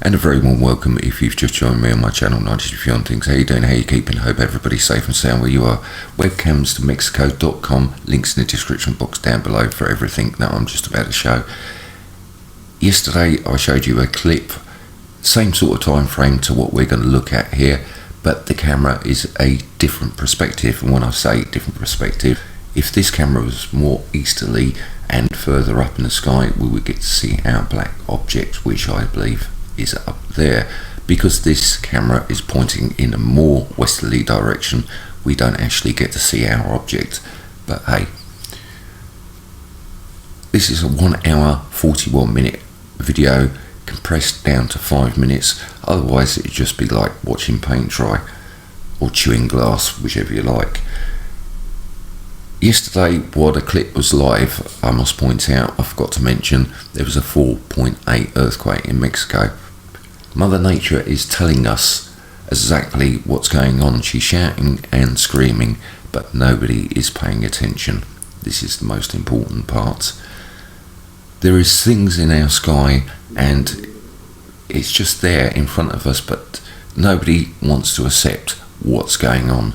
And a very warm welcome if you've just joined me on my channel, Unidentified Things. How you doing? How you keeping? Hope everybody's safe and sound where you are. Webcams to Mexico.com, links in the description box down below for everything that I'm just about to show. Yesterday I showed you a clip, same sort of time frame to what we're going to look at here, but the camera is a different perspective. And when I say different perspective, if this camera was more easterly and further up in the sky, we would get to see our black object, which I believe is up there. Because this camera is pointing in a more westerly direction, we don't actually get to see our object. But hey, this is a 1 hour 41 minute video compressed down to 5 minutes. Otherwise it'd just be like watching paint dry or chewing glass, whichever you like. Yesterday, while the clip was live, I must point out, I forgot to mention, there was a 4.8 earthquake in Mexico. Mother Nature is telling us exactly what's going on. She's shouting and screaming, but nobody is paying attention. This is the most important part. There is things in our sky and it's just there in front of us, but nobody wants to accept what's going on.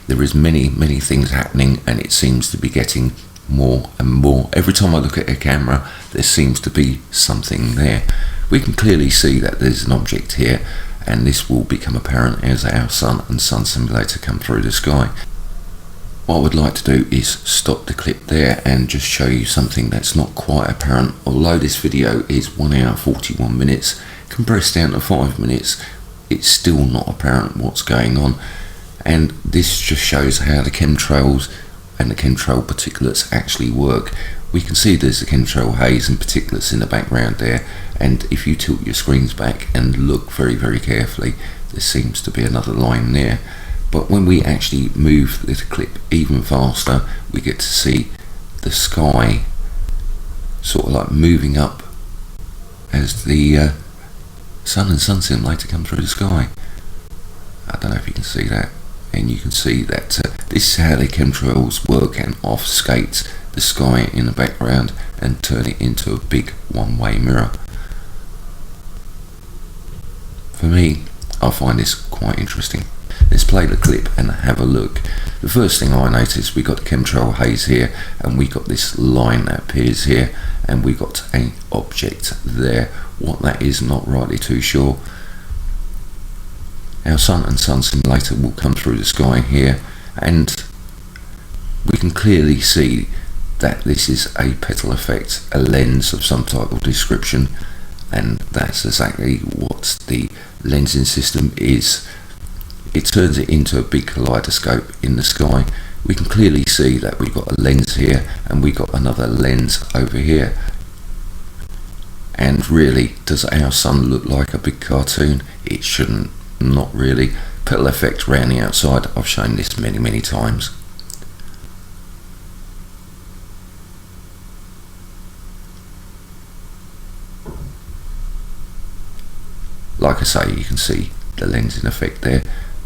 There is many things happening, and it seems to be getting more and more. Every time I look at a camera, there seems to be something there. We can clearly see that there's an object here, and this will become apparent as our sun and sun simulator come through the sky. What I would like to do is stop the clip there and just show you something that's not quite apparent. Although this video is 1 hour 41 minutes, compressed down to 5 minutes, it's still not apparent what's going on. And this just shows how the chemtrails and the chemtrail particulates actually work. We can see there's the chemtrail haze and particulates in the background there, and if you tilt your screens back and look very carefully, there seems to be another line there. But when we actually move the clip even faster, we get to see the sky sort of like moving up as the sun and sun simulator come through the sky. I don't know if you can see that. And you can see that this is how the chemtrails work and obfuscate the sky in the background and turn it into a big one-way mirror. For me, I find this quite interesting. Let's play the clip and have a look. The first thing I noticed, we got the chemtrail haze here, and we got this line that appears here, and we got an object there. What that is, not rightly too sure. Our sun and sun simulator will come through the sky here, and we can clearly see that this is a petal effect, a lens of some type of description, and that's exactly what the lensing system is. It turns it into a big kaleidoscope in the sky. We can clearly see that we've got a lens here and we've got another lens over here. And really, does our sun look like a big cartoon? It shouldn't. Not really. Petal effect around the outside, I've shown this many times. Like I say, you can see the lens in effect there,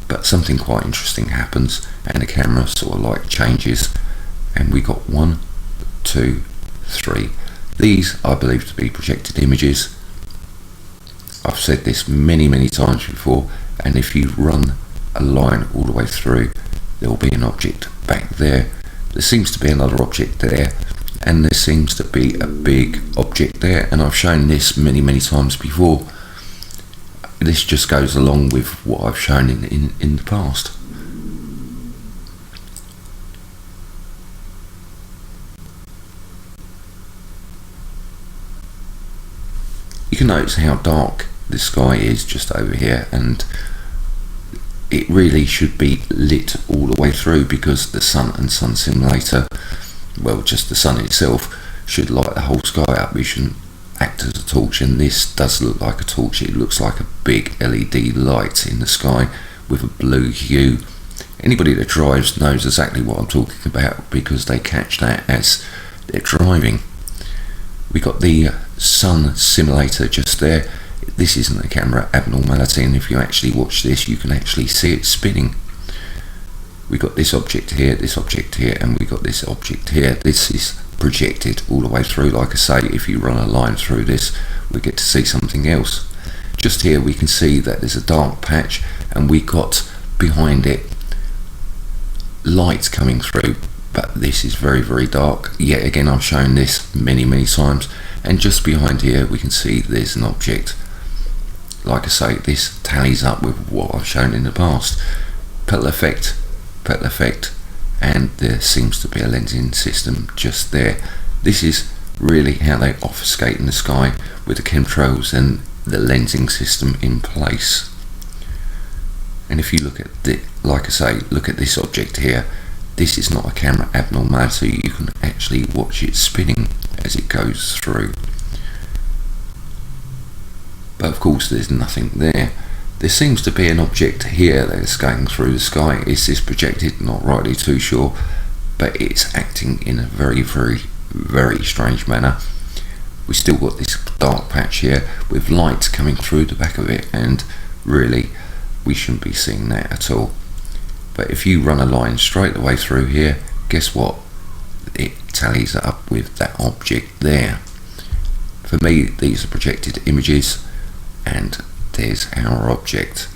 but something quite interesting happens and the camera sort of like changes, and we got 1, 2, 3. These I believe to be projected images. I've said this many times before, and if you run a line all the way through, there will be an object back there. There seems to be another object there, and there seems to be a big object there, and I've shown this many times before. This just goes along with what I've shown in the past. You can notice how dark the sky is just over here, and it really should be lit all the way through, because the sun and sun simulator, well, just the sun itself, should light the whole sky up. We shouldn't act as a torch, and this does look like a torch. It looks like a big LED light in the sky with a blue hue. Anybody that drives knows exactly what I'm talking about, because they catch that as they're driving. We got the sun simulator just there. This isn't a camera abnormality, and if you actually watch this, you can actually see it spinning. We got this object here, and we got this object here. This is projected all the way through. Like I say, if you run a line through this, we get to see something else. just here we can see that there's a dark patch, and we got behind it lights coming through, but this is very, very dark. Yet again, I've shown this many times, and just behind here we can see there's an object. Like I say, this tallies up with what I've shown in the past. Petal effect, and there seems to be a lensing system just there. This is really how they obfuscate in the sky, with the chemtrails and the lensing system in place. And if you look at it, like I say, look at this object here. This is not a camera abnormality. You can actually watch it spinning as it goes through. But of course there's nothing there. There seems to be an object here that's going through the sky. Is this projected? Not rightly too sure, but it's acting in a very, very strange manner. We still got this dark patch here with lights coming through the back of it, and really we shouldn't be seeing that at all. But if you run a line straight the way through here, guess what? It tallies up with that object there. For me, these are projected images, and there's our object.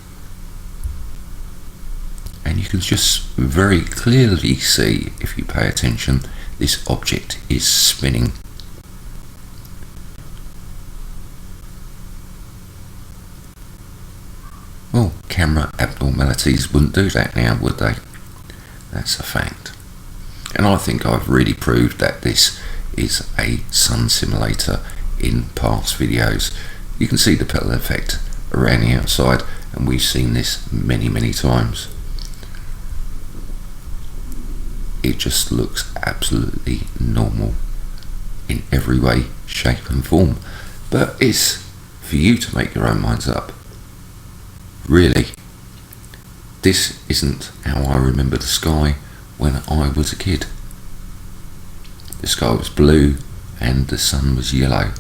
And you can just very clearly see, if you pay attention, this object is spinning. Well, camera abnormalities wouldn't do that now, would they? That's a fact. And I think I've really proved that this is a sun simulator in past videos. You can see the petal effect around the outside, and we've seen this many times. It just looks absolutely normal in every way, shape and form. But it's for you to make your own minds up. Really, this isn't how I remember the sky when I was a kid. The sky was blue and the sun was yellow.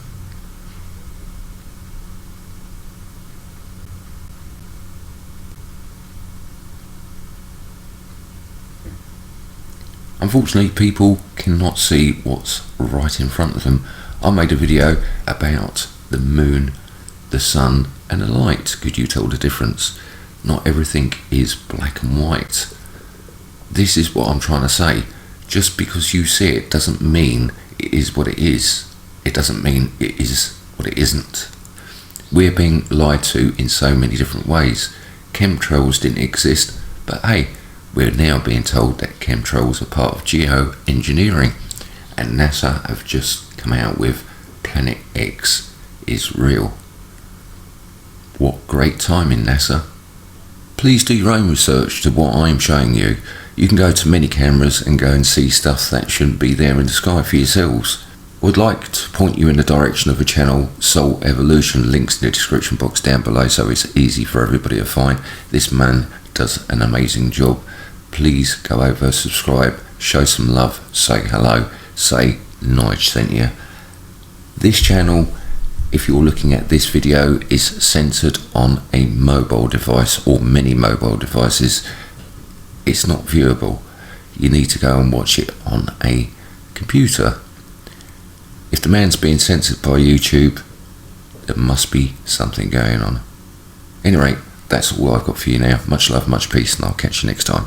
Unfortunately, people cannot see what's right in front of them. I made a video about the moon, the sun and the light. Could you tell the difference? Not everything is black and white. This is what I'm trying to say. Just because you see it doesn't mean it is what it is. It doesn't mean it is what it isn't. We're being lied to in so many different ways. Chemtrails didn't exist, but hey, we're now being told that chemtrails are part of geoengineering, and NASA have just come out with Planet X is real. What great timing, NASA. Please do your own research to what I'm showing you. You can go to many cameras and go and see stuff that shouldn't be there in the sky for yourselves. Would like to point you in the direction of a channel, Soul Evolution, links in the description box down below so it's easy for everybody to find. This man does an amazing job. Please go over, subscribe, show some love, say hello, say Nige sent you. This channel, if you're looking at this video, is centered on a mobile device or many mobile devices. It's not viewable. You need to go and watch it on a computer. If the man's being censored by YouTube, there must be something going on. Anyway, that's all I've got for you now. Much love, much peace, and I'll catch you next time.